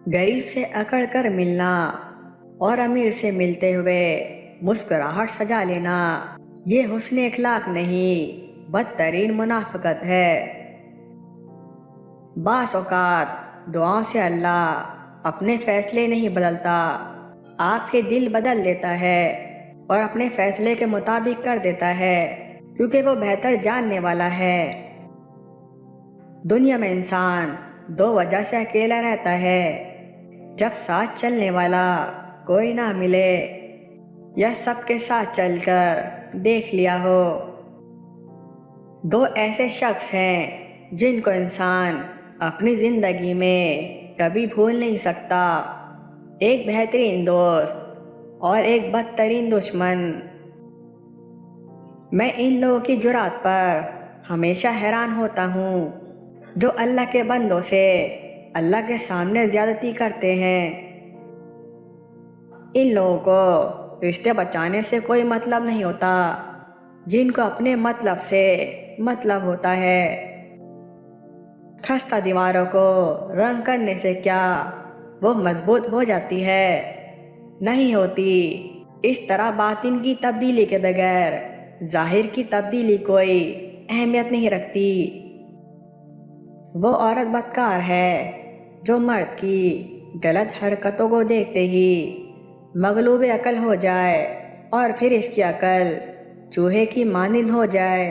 गरीब से अकड़ कर मिलना और अमीर से मिलते हुए मुस्कुराहट सजा लेना, ये हुस्न इखलाक नहीं, बदतरीन मुनाफिकत है। बास औकात दुआओं से अल्लाह अपने फैसले नहीं बदलता, आपके दिल बदल देता है और अपने फैसले के मुताबिक कर देता है, क्योंकि वो बेहतर जानने वाला है। दुनिया में इंसान दो वजह से अकेला रहता है, जब साथ चलने वाला कोई ना मिले या सबके साथ चलकर देख लिया हो। दो ऐसे शख्स हैं जिनको इंसान अपनी जिंदगी में कभी भूल नहीं सकता, एक बेहतरीन दोस्त और एक बदतरीन दुश्मन। मैं इन लोगों की जुरात पर हमेशा हैरान होता हूँ जो अल्लाह के बंदों से अल्लाह के सामने ज्यादती करते हैं। इन लोगों को रिश्ते बचाने से कोई मतलब नहीं होता, जिनको अपने मतलब से मतलब होता है। खस्ता दीवारों को रंग करने से क्या वो मजबूत हो जाती है? नहीं होती। इस तरह बातिन की तब्दीली के बगैर जाहिर की तब्दीली कोई अहमियत नहीं रखती। वो औरत बदकार है जो मर्द की गलत हरकतों को देखते ही मगलूब अकल हो जाए और फिर इसकी अकल चूहे की मानिंद हो जाए।